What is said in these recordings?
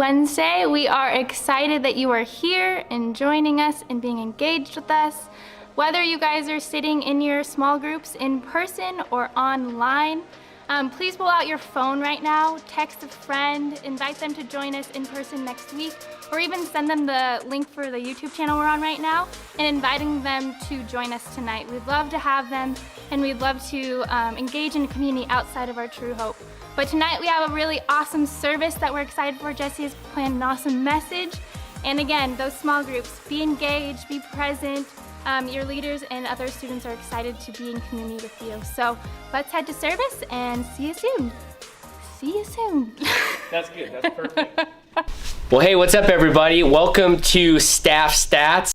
Wednesday. We are excited that you are here and joining us and being engaged with us. Whether you guys are sitting in your small groups in person or online, please pull out your phone right now, text a friend, invite them to join us in person next week, or even send them the link for the YouTube channel we're on right now and inviting them to join us tonight. We'd love to have them, and we'd love to engage in a community outside of our True Hope. But tonight we have a really awesome service that we're excited for. Jesse has planned an awesome message. And again, those small groups, be engaged, be present. Your leaders and other students are excited to be in community with you. So let's head to service and see you soon. See you soon. That's good, that's perfect. Well, hey, what's up everybody? Welcome to Staff Stats.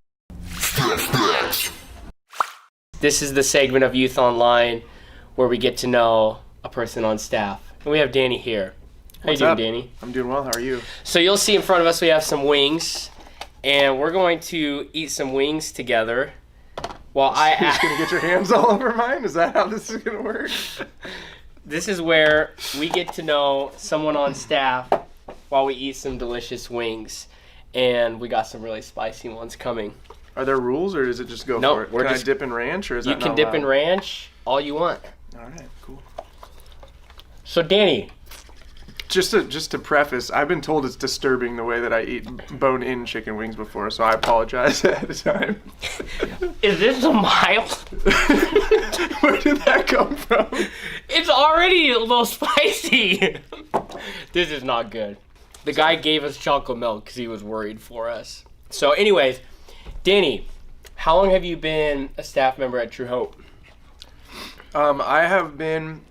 This is the segment of Youth Online where we get to know a person on staff. And we have Danny here. How you doing, Danny? I'm doing well, how are you? So you'll see in front of us we have some wings. And we're going to eat some wings together. While You're just gonna get your hands all over mine? Is that how this is gonna work? This is where we get to know someone on staff while we eat some delicious wings. And we got some really spicy ones coming. Are there rules, or does it just go for it? Can I dip in ranch, or is that not allowed? You can dip in ranch all you want. All right, cool. So Danny. Just to preface, I've been told it's disturbing the way that I eat bone-in chicken wings before, so I apologize ahead of time. Is this a mild? Where did that come from? It's already a little spicy. This is not good. The guy gave us chocolate milk because he was worried for us. So anyways, Danny, how long have you been a staff member at True Hope? I have been...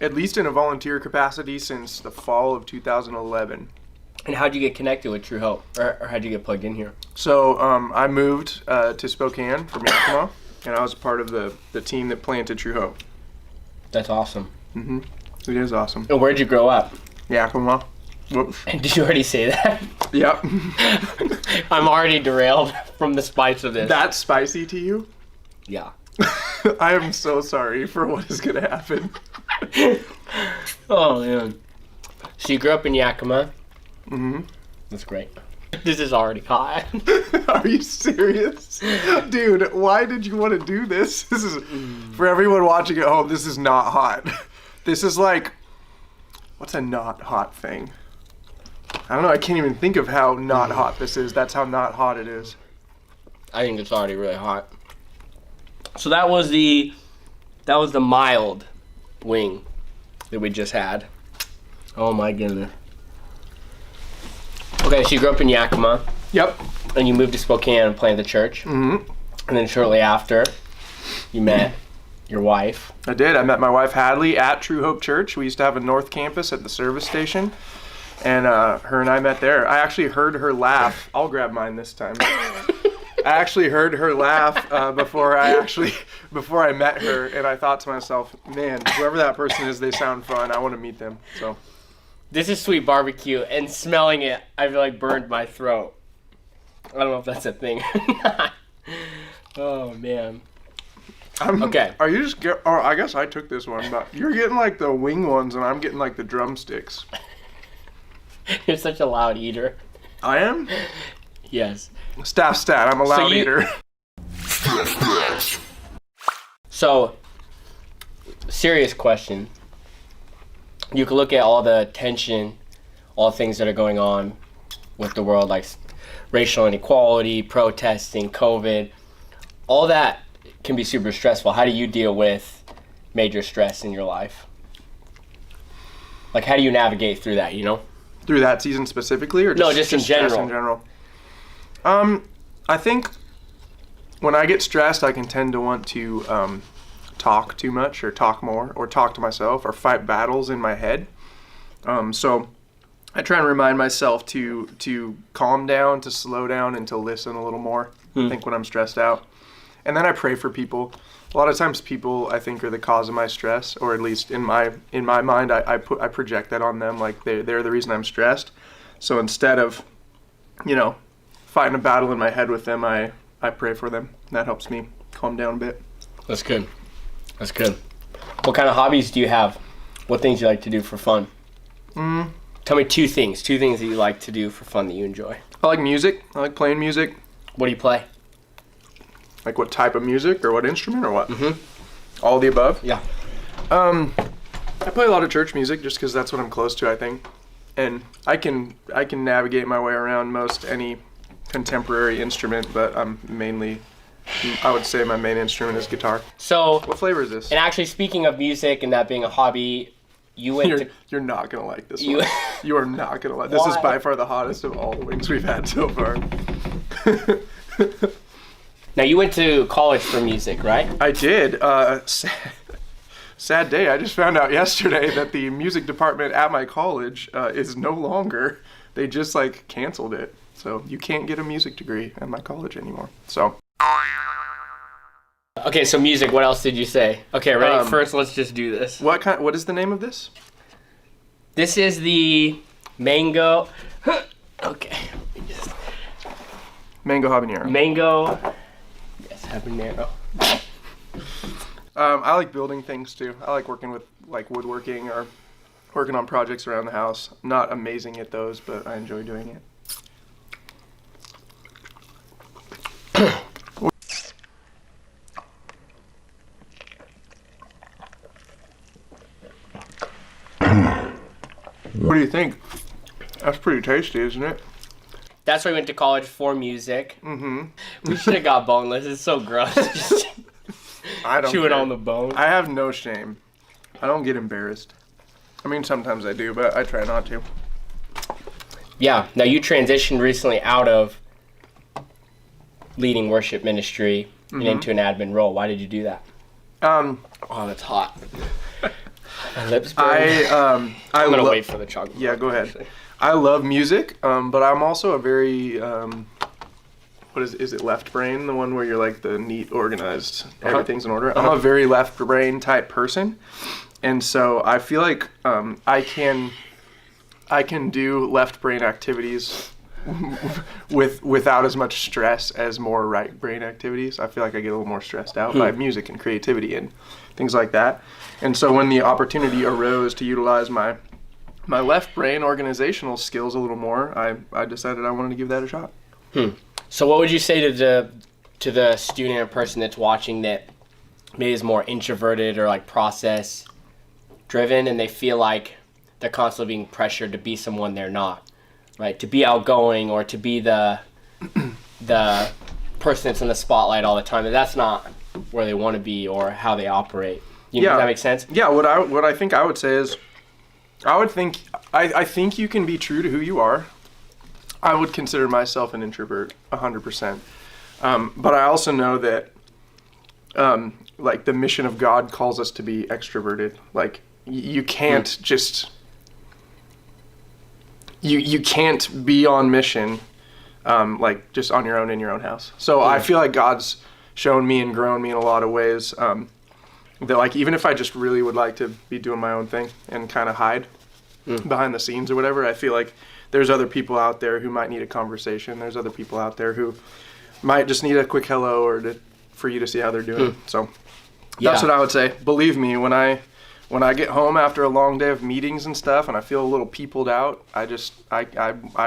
at least in a volunteer capacity since the fall of 2011. And how'd you get connected with True Hope? Or how'd you get plugged in here? So I moved to Spokane from Yakima, and I was a part of the team that planted True Hope. That's awesome. Mm-hmm. It is awesome. And where'd you grow up? Yakima. Whoops. And did you already say that? Yep. I'm already derailed from the spice of this. That's spicy to you? Yeah. I am so sorry for what is going to happen. Oh, man. So you grew up in Yakima? Mm-hmm. That's great. This is already hot. Are you serious? Dude, why did you want to do this? This is, for everyone watching at home, this is not hot. This is like, what's a not hot thing? I don't know, I can't even think of how not hot this is. That's how not hot it is. I think it's already really hot. So that was the mild wing that we just had. Oh my goodness. Okay, so you grew up in Yakima. Yep. And you moved to Spokane and planted the church. Mm-hmm. And then shortly after, you met your wife. I did. I met my wife Hadley at True Hope Church. We used to have a North Campus at the service station. And her and I met there. I actually heard her laugh. I'll grab mine this time. I actually heard her laugh before I met her, and I thought to myself, man, whoever that person is, they sound fun. I want to meet them. So, this is sweet barbecue, and smelling it, I feel like burned my throat. I don't know if that's a thing or not. Oh man. Okay. Are you just? I guess I took this one, but you're getting like the wing ones, and I'm getting like the drumsticks. You're such a loud eater. I am? Yes. Staff stat, I'm a loud eater. So, serious question. You can look at all the tension, all the things that are going on with the world, like racial inequality, protesting, COVID. All that can be super stressful. How do you deal with major stress in your life? Like, how do you navigate through that, you know? Through that season specifically, or just in general? Stress in general. I think when I get stressed, I can tend to want to talk too much, or talk more, or talk to myself, or fight battles in my head. So I try and remind myself to calm down, to slow down, and to listen a little more. I think when I'm stressed out, and then I pray for people. A lot of times, people I think are the cause of my stress, or at least in my mind, I project that on them, like they're the reason I'm stressed. So instead of, fighting a battle in my head with them, I pray for them. And that helps me calm down a bit. That's good. That's good. What kind of hobbies do you have? What things do you like to do for fun? Tell me two things that you like to do for fun that you enjoy. I like music. I like playing music. What do you play? Like what type of music or what instrument or what? All of the above? Yeah. I play a lot of church music just because that's what I'm close to, I think. And I can navigate my way around most any contemporary instrument, but I would say my main instrument is guitar. So, What flavor is this? and actually speaking of music and that being a hobby, you went to... You're not going to like this one. You are not going to like this. This is Why? by far the hottest of all the wings we've had so far. Now, you went to college for music, right? I did. Sad day. I just found out yesterday that the music department at my college is no longer. They just canceled it. So you can't get a music degree at my college anymore. So. Okay, so music, what else did you say? Okay, ready? First, let's just do this. What is the name of this? This is the mango... Okay. Mango habanero. Mango... Yes, habanero. I like building things too. I like working with woodworking or working on projects around the house. I'm not amazing at those, but I enjoy doing it. What do you think? That's pretty tasty, isn't it? That's why we went to college for music. We should have got boneless. It's so gross. Just I don't chewing care. on the bone. I have no shame. I don't get embarrassed. I mean, sometimes I do, but I try not to. Yeah. Now, you transitioned recently out of leading worship ministry and into an admin role. Why did you do that? Oh, that's hot. My lips burn. I'm gonna wait for the chocolate. Yeah, go ahead. Actually. I love music, but I'm also a very what is it, left brain? The one where you're like the neat, organized, everything's in order. I'm a very left brain type person, and so I feel like I can do left brain activities without as much stress as more right brain activities. I feel like I get a little more stressed out by music and creativity and things like that. And so when the opportunity arose to utilize my left brain organizational skills a little more, I decided I wanted to give that a shot. So what would you say to the student or person that's watching that maybe is more introverted or like process driven and they feel like they're constantly being pressured to be someone they're not, right? To be outgoing or to be the person that's in the spotlight all the time, and that's not where they want to be or how they operate. You know, does that make sense? Yeah, what I think I would say is I think you can be true to who you are. I would consider myself an introvert 100%. But I also know that like the mission of God calls us to be extroverted. Like you can't just you can't be on mission like just on your own in your own house. So I feel like God's shown me and grown me in a lot of ways that like even if I just really would like to be doing my own thing and kind of hide behind the scenes or whatever, I feel like there's other people out there who might need a conversation. There's other people out there who might just need a quick hello or for you to see how they're doing. So that's what I would say. Believe me, when I get home after a long day of meetings and stuff and I feel a little peopled out, I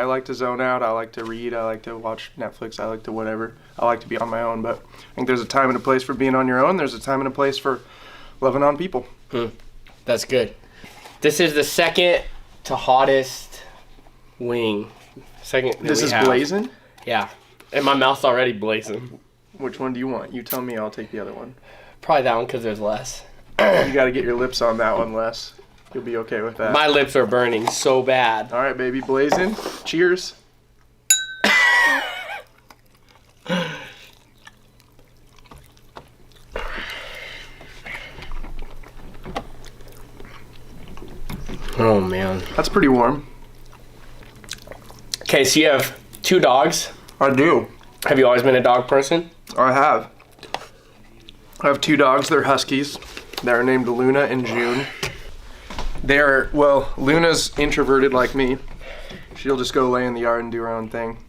like to zone out. I like to read. I like to watch Netflix. I like to whatever. I like to be on my own. But I think there's a time and a place for being on your own. There's a time and a place for loving on people. That's good. This is the second to hottest wing. This is blazing? Yeah. And my mouth's already blazing. Which one do you want? You tell me, I'll take the other one. Probably that one because there's less. You got to get your lips on that one less. You'll be okay with that. My lips are burning so bad. All right, baby, blazing. Cheers. Oh, man. That's pretty warm. Okay, so you have 2 dogs. I do. Have you always been a dog person? I have. I have 2 dogs. They're huskies. They're named Luna and June. Luna's introverted like me. She'll just go lay in the yard and do her own thing.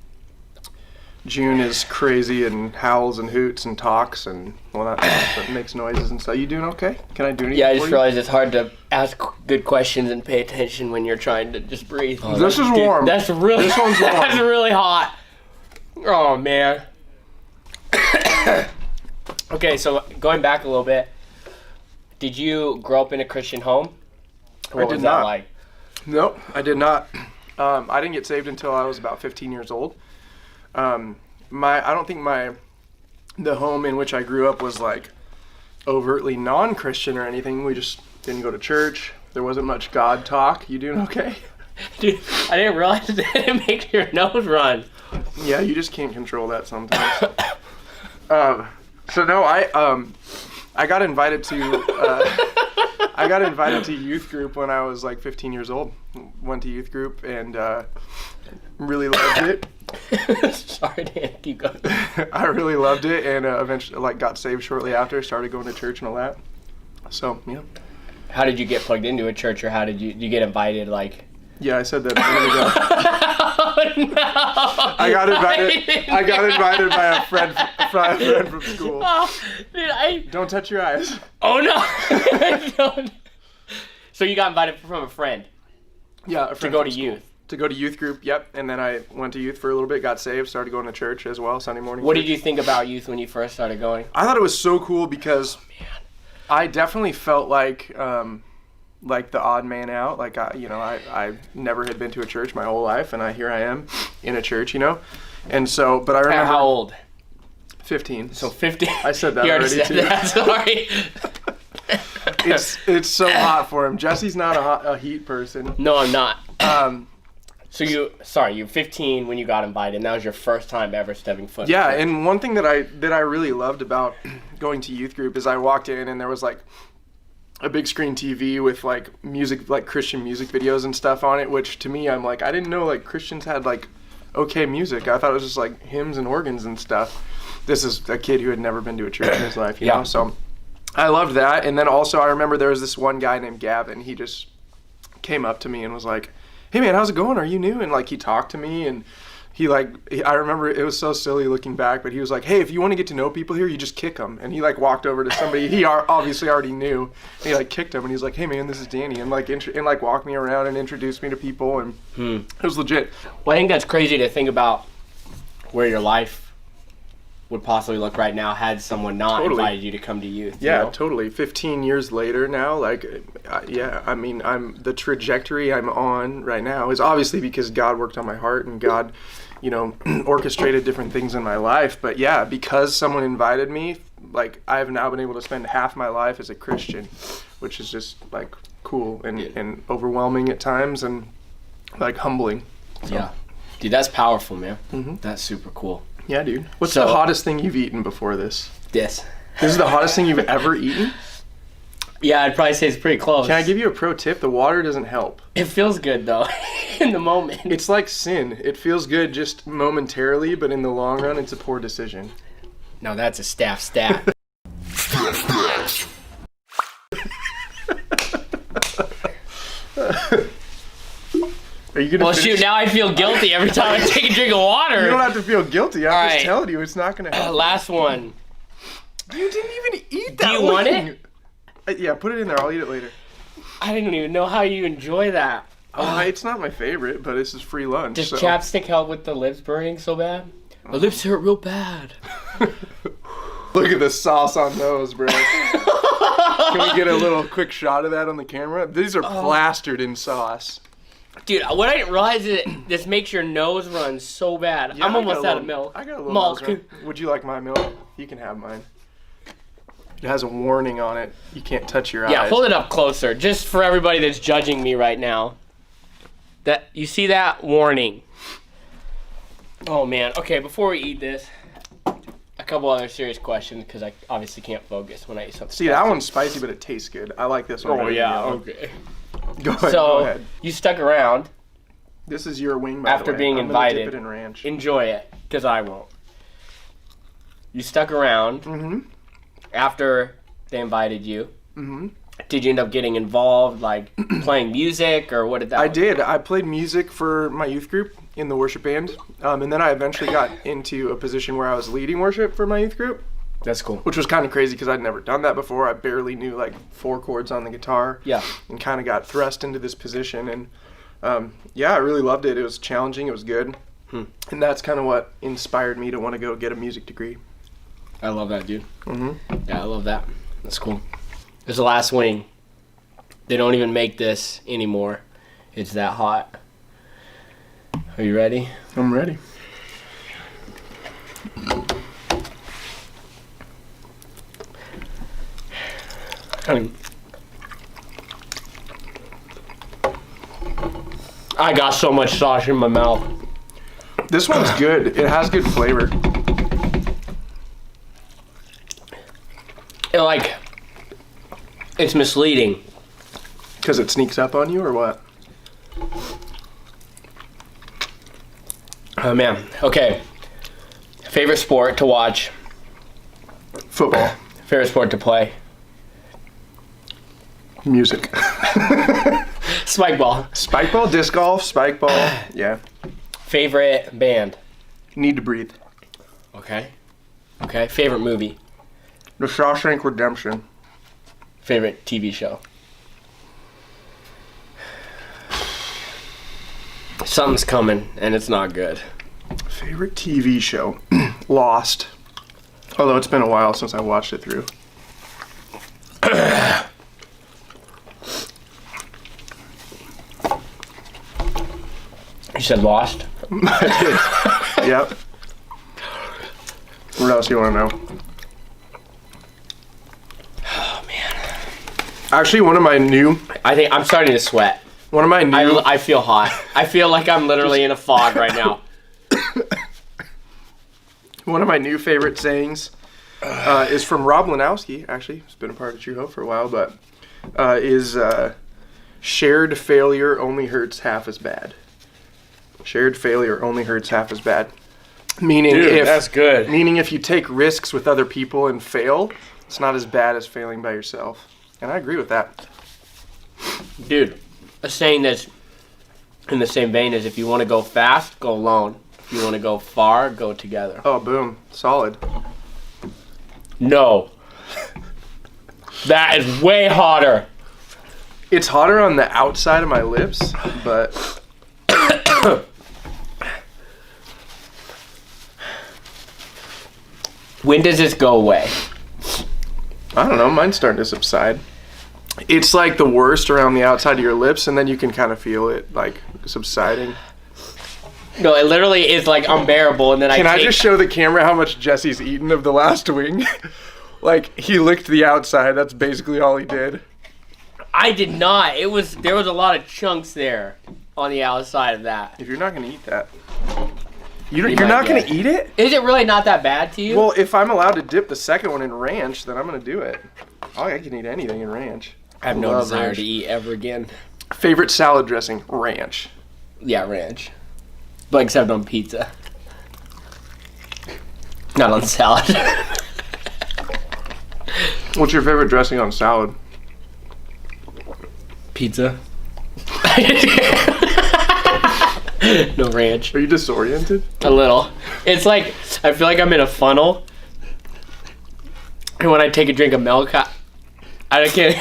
June is crazy and howls and hoots and talks and, well, not talks, but makes noises and stuff. You doing okay? Can I do anything Yeah, I for just you? realized it's hard to ask good questions and pay attention when you're trying to just breathe. Oh, This is warm. That's really. This one's warm. That's really hot. Oh man. Okay, so going back a little bit, did you grow up in a Christian home? What did was not. that like? Nope, I did not. I didn't get saved until I was about 15 years old. I don't think the home in which I grew up was like overtly non-Christian or anything. We just didn't go to church. There wasn't much God talk. You doing okay? Dude, I didn't realize that it makes your nose run. Yeah, you just can't control that sometimes. So no, I got invited to youth group when I was like 15 years old. Went to youth group and really loved it. Sorry, Dan, keep going. I really loved it, and eventually like got saved shortly after. Started going to church and all that. So yeah. How did you get plugged into a church, or how did you get invited? Like. Yeah, I said that a minute ago. Oh no! I got invited by a friend from school. Oh, dude, Don't touch your eyes. Oh no! Don't. So you got invited from a friend. Yeah, a friend to go from to school. youth. To go to youth group, yep. And then I went to youth for a little bit, got saved, started going to church as well, Sunday morning. What church. did you think about youth when you first started going? I thought it was so cool because I definitely felt like the odd man out. Like I never had been to a church my whole life, and here I am in a church, And so, but I remember How old? 15. So 15. I said that you already said too. That. Sorry. It's so hot for him. Jesse's not a heat person. No, I'm not. So you're 15 when you got invited, and that was your first time ever stepping foot. Yeah, and one thing that I really loved about going to youth group is I walked in and there was like a big screen TV with like music, like Christian music videos and stuff on it, which to me, I'm like, I didn't know like Christians had like okay music. I thought it was just like hymns and organs and stuff. This is a kid who had never been to a church in his life, you know? So I loved that. And then also I remember there was this one guy named Gavin. He just came up to me and was like, hey man, how's it going? Are you new? And like he talked to me, and I remember it was so silly looking back, but he was like, hey, if you want to get to know people here, you just kick them. And he like walked over to somebody he obviously already knew, and he like kicked him, and he was like, hey man, this is Danny, and like walked me around and introduced me to people, and it was legit. Well, I think that's crazy to think about where your life would possibly look right now had someone not invited you to come to youth. Yeah, totally. 15 years later now, like, I mean, the trajectory I'm on right now is obviously because God worked on my heart and God, orchestrated different things in my life. But yeah, because someone invited me, like, I have now been able to spend half my life as a Christian, which is just like cool and overwhelming at times and like humbling. So. Yeah. Dude, that's powerful, man. Mm-hmm. That's super cool. Yeah, dude. What's the hottest thing you've eaten before this? This. This is the hottest thing you've ever eaten? Yeah, I'd probably say it's pretty close. Can I give you a pro tip? The water doesn't help. It feels good, though, in the moment. It's like sin. It feels good just momentarily, but in the long run, it's a poor decision. No, that's a staff stat. Are you gonna finish? Shoot, now I feel guilty every time I take a drink of water. You don't have to feel guilty. I'm just right. telling you, it's not going to happen. Last one. You didn't even eat that. Do you want it? Yeah, put it in there. I'll eat it later. I didn't even know how you enjoy that. It's not my favorite, but this is free lunch. Does so. chapstick help with the lips burning so bad? My lips hurt real bad. Look at the sauce on those, bro. Can we get a little quick shot of that on the camera? These are plastered in sauce. Dude, what I didn't realize is this makes your nose run so bad. Yeah, I'm almost out of milk. I got a little milk. Would you like my milk? You can have mine. It has a warning on it. You can't touch your eyes. Yeah, hold it up closer, just for everybody that's judging me right now. That you see that warning? Oh man. Okay, before we eat this, a couple other serious questions because I obviously can't focus when I eat something. See, that one's spicy, but it tastes good. I like this one. Oh yeah. Okay. Go ahead. So go ahead. you stuck around This is your wing, by after the way. being I'm gonna invited. dip it in ranch. Enjoy it, because I won't. You stuck around after they invited you. Mm-hmm. Did you end up getting involved, like playing music, or what did that? I did. I played music for my youth group in the worship band, and then I eventually got into a position where I was leading worship for my youth group. That's cool. which was kind of crazy because I'd never done that before. I barely knew like 4 chords on the guitar. Yeah. And kind of got thrust into this position. And yeah, I really loved it. It was challenging. It was good. And that's kind of what inspired me to want to go get a music degree. I love that, dude. Mm-hmm. Yeah, I love that. That's cool. There's the last wing. They don't even make this anymore. It's that hot. Are you ready? I'm ready. I got so much sauce in my mouth. This one's good. It has good flavor. It's misleading. Because it sneaks up on you or what? Oh man. Okay. Favorite sport to watch. Football. Favorite sport to play. Music. Spike ball. Spike ball, disc golf, spike ball. Yeah. Favorite band. Need to Breathe. Okay. Okay. Favorite movie. The Shawshank Redemption. Favorite TV show. Something's coming and it's not good. Favorite TV show. Lost. Although it's been a while since I watched it through. You said Lost? I did. Yep. What else do you want to know? Oh man. Actually, one of my new I'm starting to sweat. I feel hot. I feel like I'm literally in a fog right now. One of my new favorite sayings is from Rob Lanowski. Actually, he's been a part of True Hope for a while, but is shared failure only hurts half as bad. Shared failure only hurts half as bad. Meaning, that's good. Meaning, if you take risks with other people and fail, it's not as bad as failing by yourself. And I agree with that. Dude, a saying that's in the same vein is if you want to go fast, go alone. If you want to go far, go together. Oh, boom. Solid. No. That is way hotter. It's hotter on the outside of my lips, but... When does this go away? I don't know. Mine's starting to subside. It's like the worst around the outside of your lips, and then you can kind of feel it like subsiding. No, it literally is like unbearable, and then Can I just show the camera how much Jesse's eaten of the last wing? Like, he licked the outside. That's basically all he did. I did not. There was a lot of chunks there on the outside of that. If you're not going to eat that. You're not going to eat it? Is it really not that bad to you? Well, if I'm allowed to dip the second one in ranch, then I'm going to do it. Oh, I can eat anything in ranch. I have no love desire ranch. to eat ever again. Favorite salad dressing? Ranch. Yeah, ranch. But except on pizza. Not on salad. What's your favorite dressing on salad? Pizza. No ranch. Are you disoriented? A little. It's like, I feel like I'm in a funnel. And when I take a drink of milk, I can't,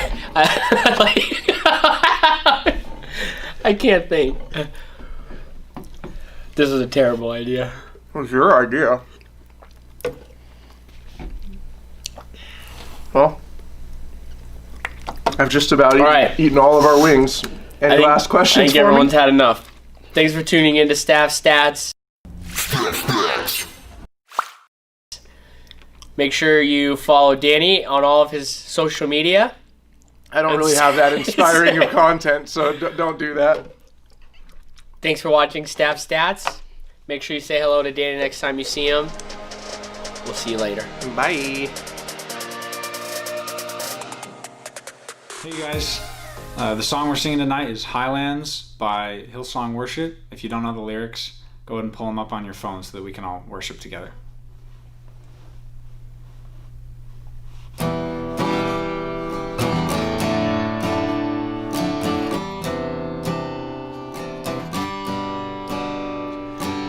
I can't think. This is a terrible idea. What's your idea? Well, I've just about eaten all of our wings. Any last questions I think for everyone's me? had enough. Thanks for tuning in to Staff Stats. Make sure you follow Danny on all of his social media. I don't really have that inspiring of content, so don't do that. Thanks for watching Staff Stats. Make sure you say hello to Danny next time you see him. We'll see you later. Bye. Hey guys, the song we're singing tonight is Highlands by Hillsong Worship. If you don't know the lyrics, go ahead and pull them up on your phone so that we can all worship together.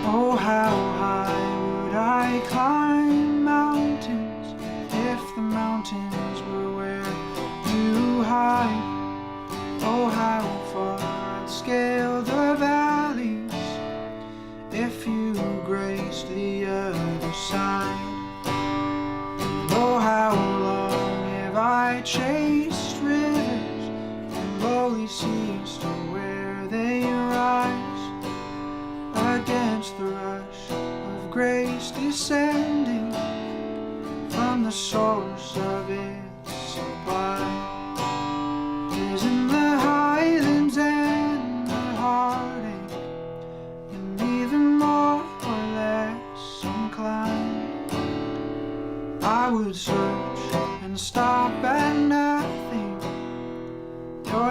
Oh, how high would I climb mountains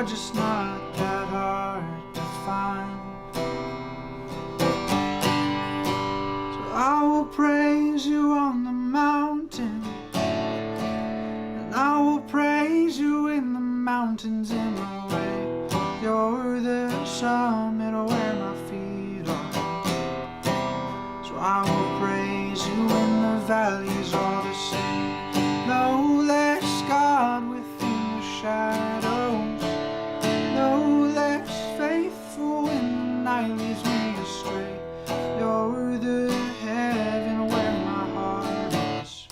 you're just not that hard to find. So I will praise you on the mountain, and I will praise you in the mountains in my way. You're the summit where my feet are. So I will praise you in the valleys all the same. No less God within the shadows, no less faithful when the night leads me astray. You're the heaven where my heart is.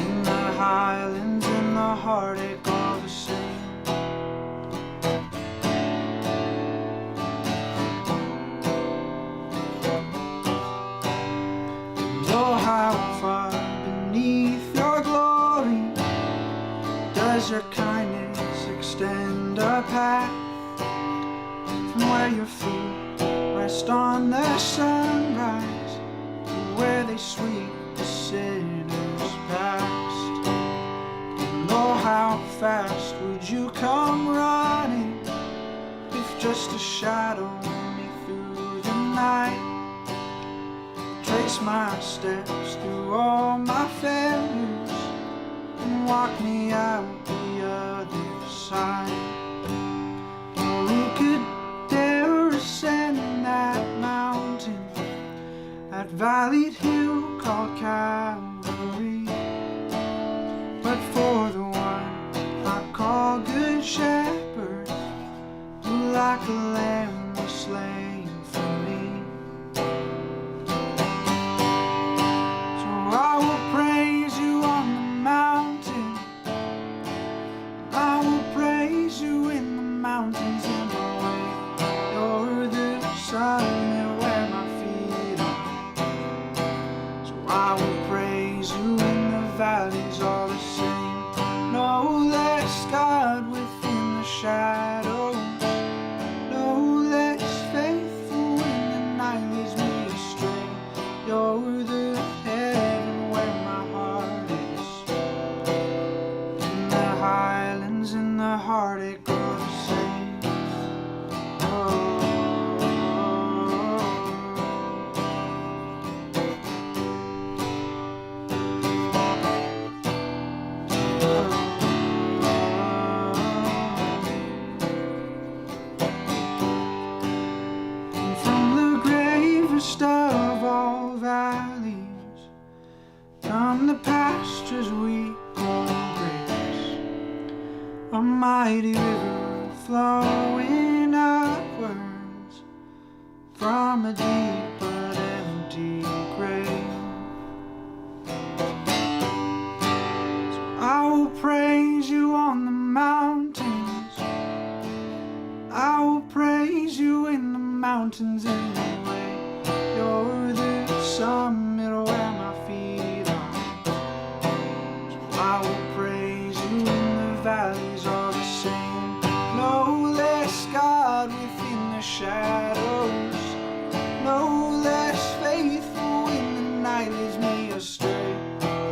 In the highlands and the heartache all the same. Oh, how far beneath your glory does your kindness extend a path from where your feet rest on the sunrise to where they sweep the sinners past. And oh, how fast would you come running if just a shadow me through the night? Trace my steps through all my failures and walk me out the other side. Oh, who could dare ascend that mountain, that valleyed hill called Calvary, but for the one I call Good Shepherd, who like a lamb was slain for me. I will praise you on the mountain, I will praise you in the mountains in my way. You're the summit where my feet are. So I will praise you in the valleys all the same. No less God within the shadows, no less faithful when the night leads me astray. You're the heaven where my heart is. In the highlands and the heartache are the same. Oh. And from the gravest of all valleys come the pastures we call grace, a mighty river flowing upwards from a deep but empty grave. So I will praise you on the mountains, I will praise you in the mountains in the way. You're the summit where my feet are. So I will praise you in the valleys all the same. No less God within the shadows, no less faithful when the night leads me astray.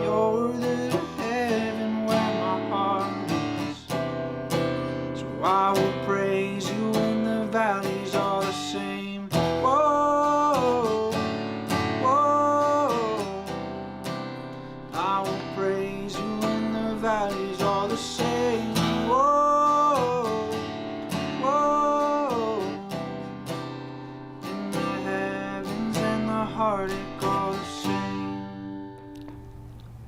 You're the heaven where my heart is. So I will praise you in the valleys all the same. Whoa, whoa, I will praise you in the valleys all the same. Whoa, whoa, in the heavens and the heartache all the same.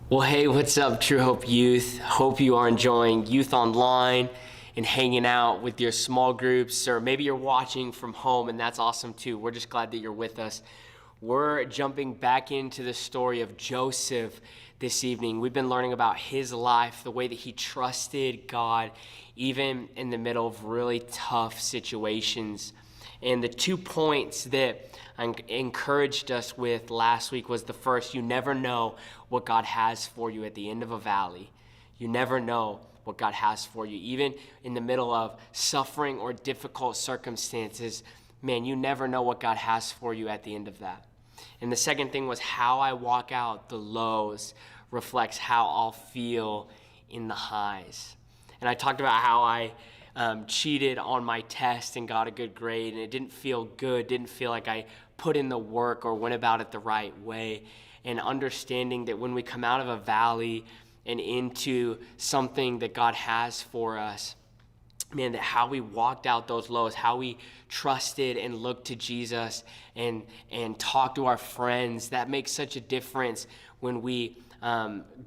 Well, hey, what's up, True Hope Youth? Hope you are enjoying Youth Online and hanging out with your small groups, or maybe you're watching from home, and that's awesome too. We're just glad that you're with us. We're jumping back into the story of Joseph this evening. We've been learning about his life, the way that he trusted God, even in the middle of really tough situations. And the 2 points that I encouraged us with last week was the first: you never know what God has for you at the end of a valley. You never know what God has for you. Even in the middle of suffering or difficult circumstances, man, you never know what God has for you at the end of that. And the second thing was, how I walk out the lows reflects how I'll feel in the highs. And I talked about how I cheated on my test and got a good grade, and it didn't feel good, didn't feel like I put in the work or went about it the right way. And understanding that when we come out of a valley and into something that God has for us, man, that how we walked out those lows, how we trusted and looked to Jesus and talked to our friends, that makes such a difference when we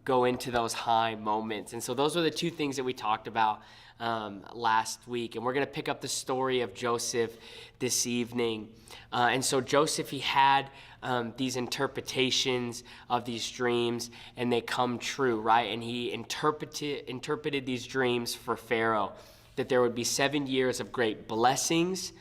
go into those high moments. And so those were the two things that we talked about last week. And we're going to pick up the story of Joseph this evening. And so Joseph, he had these interpretations of these dreams, and they come true, right? And he interpreted these dreams for Pharaoh, that there would be 7 years of great blessings,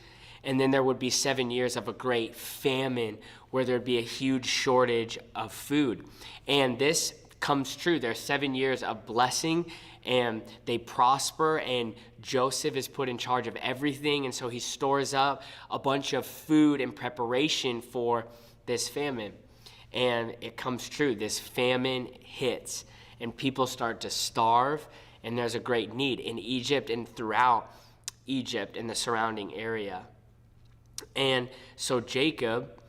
and then there would be 7 years of a great famine where there'd be a huge shortage of food. And this comes true. There's 7 years of blessing, and they prosper, and Joseph is put in charge of everything, and so he stores up a bunch of food in preparation for this famine. And it comes true. This famine hits, and people start to starve, and there's a great need in Egypt and throughout Egypt and the surrounding area. And so Jacob,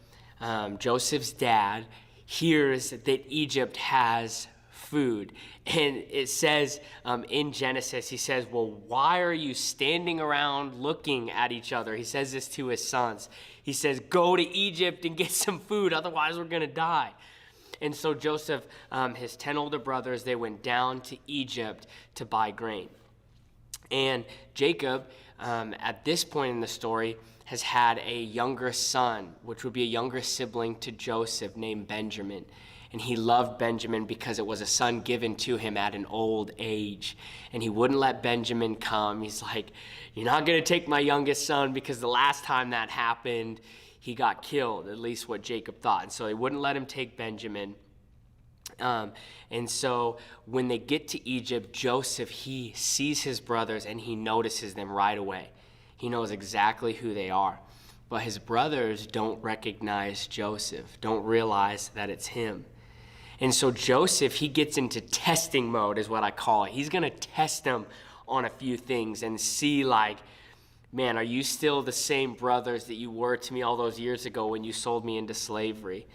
Joseph's dad, hears that Egypt has food. And it says in Genesis, he says, well, why are you standing around looking at each other? He says this to his sons. He says, go to Egypt and get some food, otherwise we're going to die. And so Joseph, his 10 older brothers, they went down to Egypt to buy grain. And Jacob, at this point in the story, has had a younger son, which would be a younger sibling to Joseph, named Benjamin. And he loved Benjamin because it was a son given to him at an old age. And he wouldn't let Benjamin come. He's like, you're not going to take my youngest son, because the last time that happened, he got killed, at least what Jacob thought. And so he wouldn't let him take Benjamin. And so when they get to Egypt, Joseph, he sees his brothers and he notices them right away. He knows exactly who they are. But his brothers don't recognize Joseph, don't realize that it's him. And so Joseph, he gets into testing mode, is what I call it. He's going to test them on a few things and see, like, man, are you still the same brothers that you were to me all those years ago when you sold me into slavery?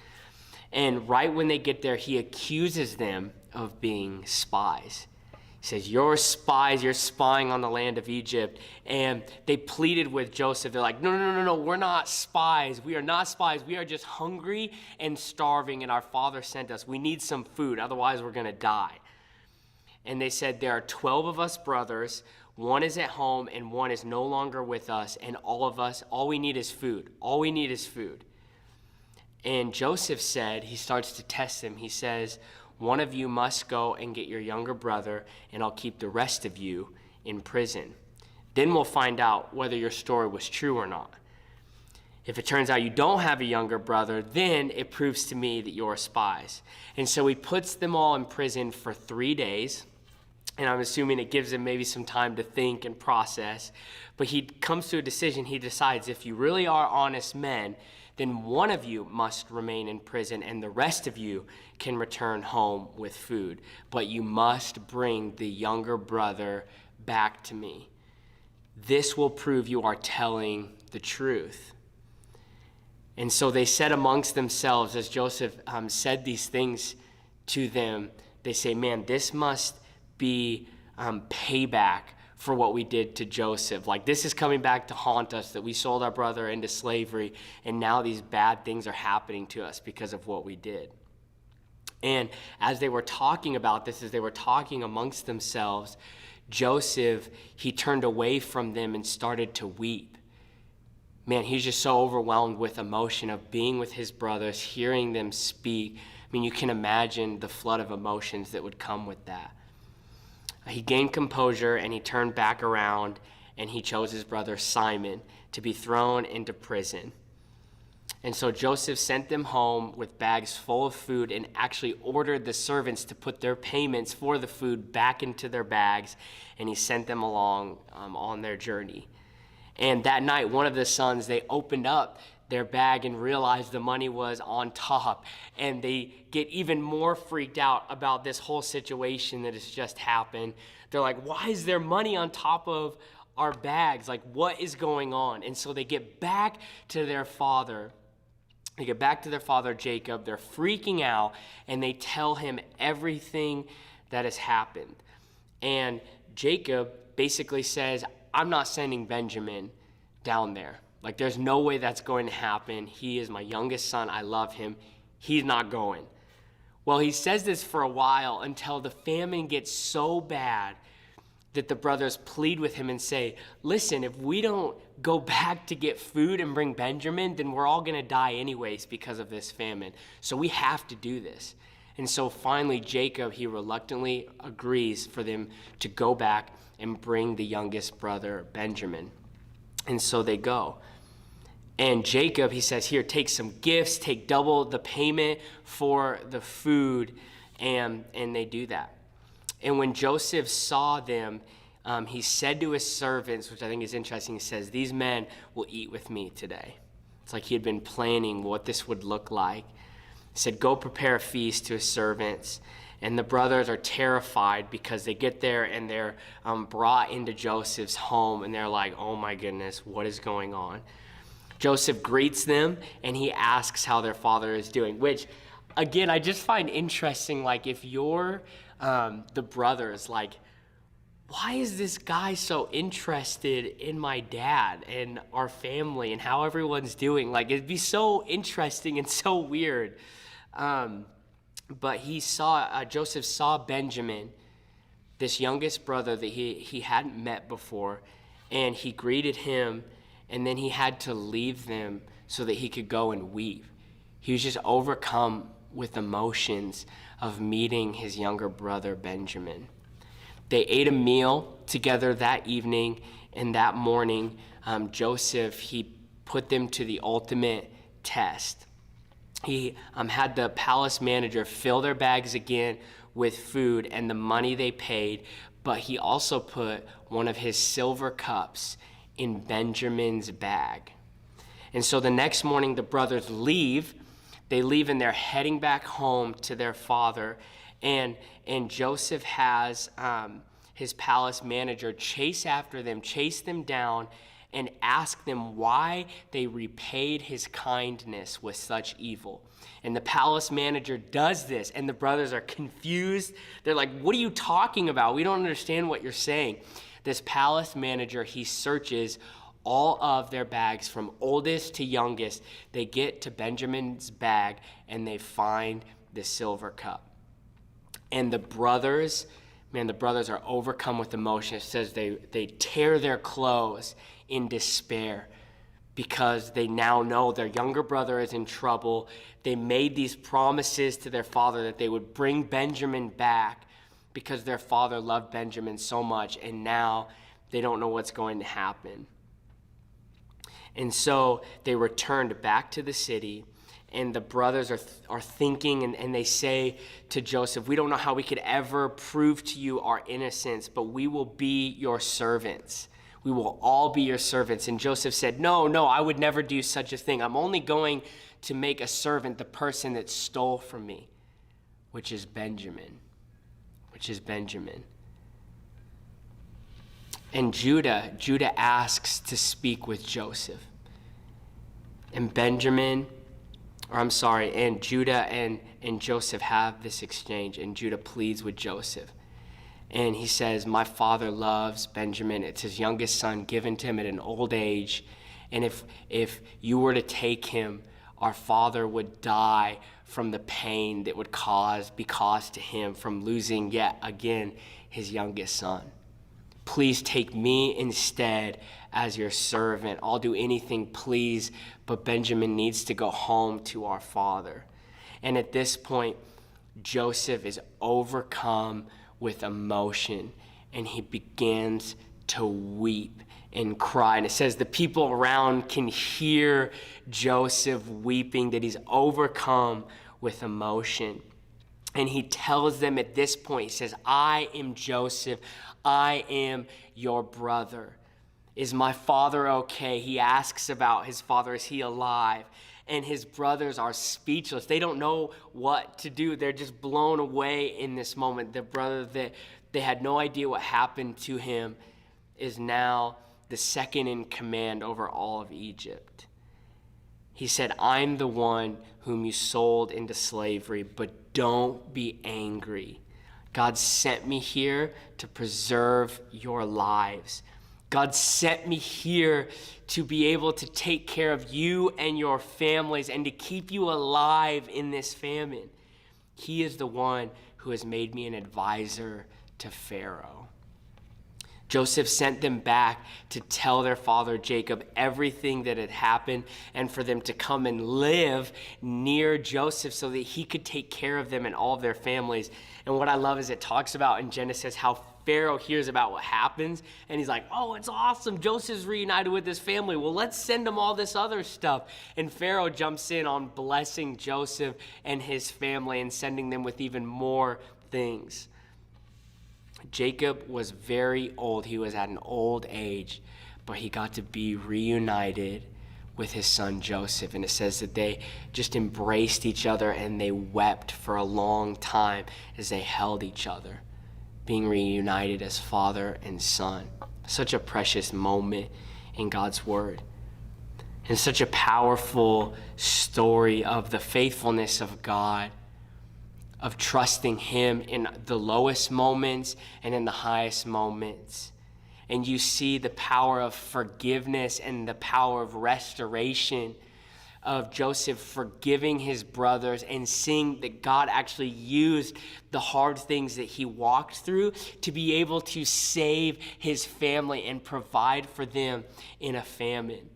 And right when they get there, he accuses them of being spies. He says, you're spies, you're spying on the land of Egypt. And they pleaded with Joseph. They're like, no, we're not spies. We are not spies. We are just hungry and starving, and our father sent us. We need some food, otherwise we're going to die. And they said, there are 12 of us brothers. One is at home and one is no longer with us. And all of us, all we need is food. All we need is food. And Joseph said, he starts to test them. He says, one of you must go and get your younger brother, and I'll keep the rest of you in prison. Then we'll find out whether your story was true or not. If it turns out you don't have a younger brother, then it proves to me that you're spies. And so he puts them all in prison for 3 days. And I'm assuming it gives him maybe some time to think and process. But he comes to a decision. He decides, if you really are honest men, then one of you must remain in prison and the rest of you can return home with food. But you must bring the younger brother back to me. This will prove you are telling the truth. And so they said amongst themselves, as Joseph said these things to them, they say, man, this must be payback for what we did to Joseph. Like, this is coming back to haunt us, that we sold our brother into slavery, and now these bad things are happening to us because of what we did. And as they were talking about this, as they were talking amongst themselves, Joseph, he turned away from them and started to weep. Man, he's just so overwhelmed with emotion of being with his brothers, hearing them speak. I mean, you can imagine the flood of emotions that would come with that. He gained composure and he turned back around and he chose his brother Simon to be thrown into prison. And so Joseph sent them home with bags full of food and actually ordered the servants to put their payments for the food back into their bags, and he sent them along on their journey. And that night, one of the sons, they opened up their bag and realized the money was on top. And they get even more freaked out about this whole situation that has just happened. They're like, why is there money on top of our bags? Like, what is going on? And so they get back to their father. They get back to their father, Jacob. They're freaking out, and they tell him everything that has happened. And Jacob basically says, I'm not sending Benjamin down there. Like, there's no way that's going to happen. He is my youngest son. I love him. He's not going. Well, he says this for a while until the famine gets so bad that the brothers plead with him and say, listen, if we don't go back to get food and bring Benjamin, then we're all going to die anyways because of this famine. So we have to do this. And so finally, Jacob, he reluctantly agrees for them to go back and bring the youngest brother, Benjamin. And so they go. And Jacob, he says, here, take some gifts, take double the payment for the food, and they do that. And when Joseph saw them, he said to his servants, which I think is interesting, he says, these men will eat with me today. It's like he had been planning what this would look like. He said, go prepare a feast to his servants. And the brothers are terrified because they get there and they're brought into Joseph's home, and they're like, oh my goodness, what is going on? Joseph greets them, and he asks how their father is doing, which, again, I just find interesting. Like, if you're the brothers, like, why is this guy so interested in my dad and our family and how everyone's doing? Like, it'd be so interesting and so weird. But Joseph saw Benjamin, this youngest brother that he hadn't met before, and he greeted him, and then he had to leave them so that he could go and weep. He was just overcome with emotions of meeting his younger brother, Benjamin. They ate a meal together that evening, and that morning, Joseph, he put them to the ultimate test. He had the palace manager fill their bags again with food and the money they paid, but he also put one of his silver cups in Benjamin's bag. And so the next morning, the brothers leave. They leave and they're heading back home to their father. And Joseph has his palace manager chase after them, chase them down, and ask them why they repaid his kindness with such evil. And the palace manager does this, and the brothers are confused. They're like, what are you talking about? We don't understand what you're saying. This palace manager, he searches all of their bags from oldest to youngest. They get to Benjamin's bag, and they find the silver cup. And the brothers are overcome with emotion. It says they tear their clothes in despair because they now know their younger brother is in trouble. They made these promises to their father that they would bring Benjamin back because their father loved Benjamin so much, and now they don't know what's going to happen. And so they returned back to the city, and the brothers are thinking, and they say to Joseph, we don't know how we could ever prove to you our innocence, but we will be your servants. We will all be your servants. And Joseph said, no, I would never do such a thing. I'm only going to make a servant the person that stole from me, which is Benjamin. And Judah asks to speak with Joseph. And Judah and Joseph have this exchange, and Judah pleads with Joseph. And he says, my father loves Benjamin. It's his youngest son, given to him at an old age. And if you were to take him, our father would die from the pain that would be caused to him from losing yet again his youngest son. Please take me instead as your servant. I'll do anything, please, but Benjamin needs to go home to our father. And at this point, Joseph is overcome with emotion, and he begins to weep and cry. And it says the people around can hear Joseph weeping, that he's overcome with emotion. And he tells them at this point, he says, I am Joseph. I am your brother. Is my father okay? He asks about his father. Is he alive? And his brothers are speechless. They don't know what to do. They're just blown away in this moment. The brother that they had no idea what happened to him is now the second in command over all of Egypt. He said, I'm the one whom you sold into slavery, but don't be angry. God sent me here to preserve your lives. God sent me here to be able to take care of you and your families and to keep you alive in this famine. He is the one who has made me an advisor to Pharaoh. Joseph sent them back to tell their father Jacob everything that had happened and for them to come and live near Joseph so that he could take care of them and all of their families. And what I love is it talks about in Genesis how Pharaoh hears about what happens and he's like, oh, it's awesome. Joseph's reunited with his family. Well, let's send him all this other stuff. And Pharaoh jumps in on blessing Joseph and his family and sending them with even more things. Jacob was very old. He was at an old age, but he got to be reunited with his son Joseph. And it says that they just embraced each other and they wept for a long time as they held each other, being reunited as father and son. Such a precious moment in God's word. And such a powerful story of the faithfulness of God, of trusting him in the lowest moments and in the highest moments. And you see the power of forgiveness and the power of restoration of Joseph forgiving his brothers and seeing that God actually used the hard things that he walked through to be able to save his family and provide for them in a famine.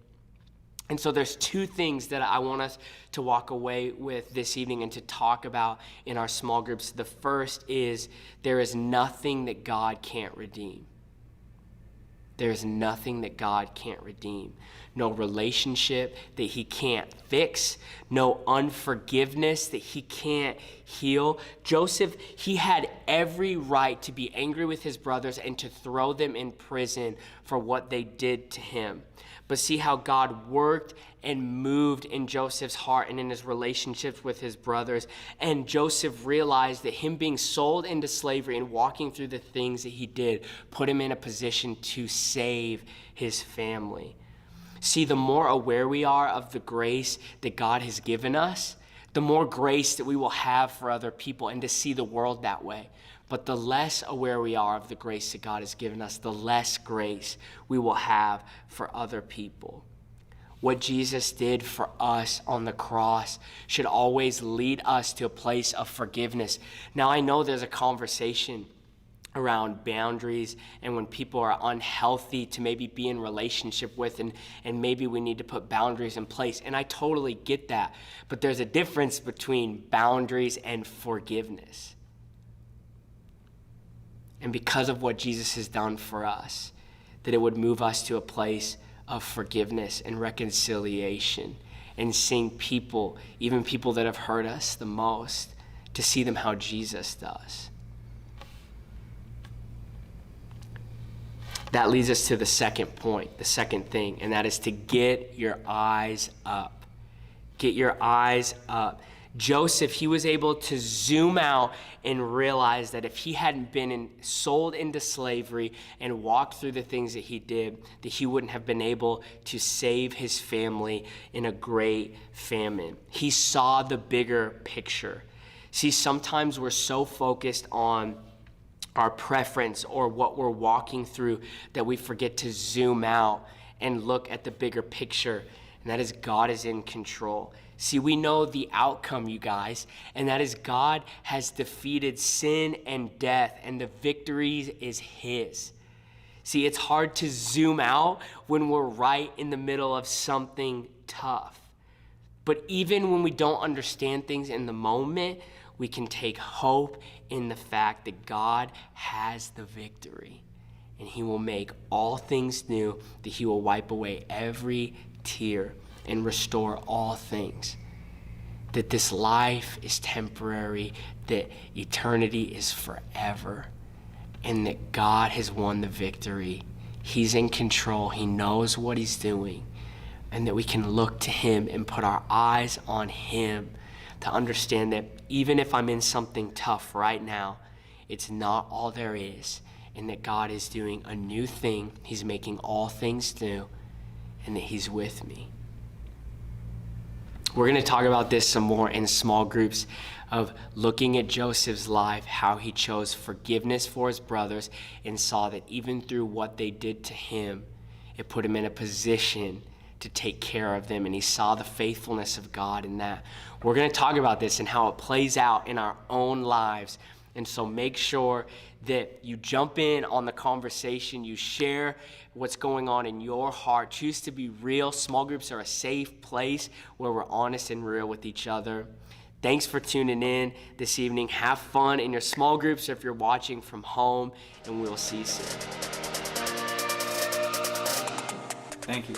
And so there's two things that I want us to walk away with this evening and to talk about in our small groups. The first is there is nothing that God can't redeem. There is nothing that God can't redeem. No relationship that he can't fix. No unforgiveness that he can't heal. Joseph, he had every right to be angry with his brothers and to throw them in prison for what they did to him. But see how God worked and moved in Joseph's heart and in his relationships with his brothers. And Joseph realized that him being sold into slavery and walking through the things that he did put him in a position to save his family. See, the more aware we are of the grace that God has given us, the more grace that we will have for other people and to see the world that way. But the less aware we are of the grace that God has given us, the less grace we will have for other people. What Jesus did for us on the cross should always lead us to a place of forgiveness. Now, I know there's a conversation around boundaries and when people are unhealthy to maybe be in relationship with and maybe we need to put boundaries in place. And I totally get that. But there's a difference between boundaries and forgiveness. And because of what Jesus has done for us, that it would move us to a place of forgiveness and reconciliation and seeing people, even people that have hurt us the most, to see them how Jesus does. That leads us to the second point, the second thing, and that is to get your eyes up. Get your eyes up. Joseph, he was able to zoom out and realize that if he hadn't been sold into slavery and walked through the things that he did, that he wouldn't have been able to save his family in a great famine. He saw the bigger picture. See, sometimes we're so focused on our preference or what we're walking through that we forget to zoom out and look at the bigger picture, and that is God is in control. See, we know the outcome, you guys, and that is God has defeated sin and death, and the victory is his. See, it's hard to zoom out when we're right in the middle of something tough. But even when we don't understand things in the moment, we can take hope in the fact that God has the victory, and he will make all things new, that he will wipe away every tear and restore all things. That this life is temporary, that eternity is forever, and that God has won the victory. He's in control. He knows what he's doing, and that we can look to him and put our eyes on him to understand that even if I'm in something tough right now, it's not all there is, and that God is doing a new thing. He's making all things new, and that he's with me. We're going to talk about this some more in small groups, of looking at Joseph's life, how he chose forgiveness for his brothers and saw that even through what they did to him, it put him in a position to take care of them, and he saw the faithfulness of God in that. We're going to talk about this and how it plays out in our own lives. And so make sure that you jump in on the conversation, you share what's going on in your heart. Choose to be real. Small groups are a safe place where we're honest and real with each other. Thanks for tuning in this evening. Have fun in your small groups if you're watching from home, and we'll see you soon. Thank you.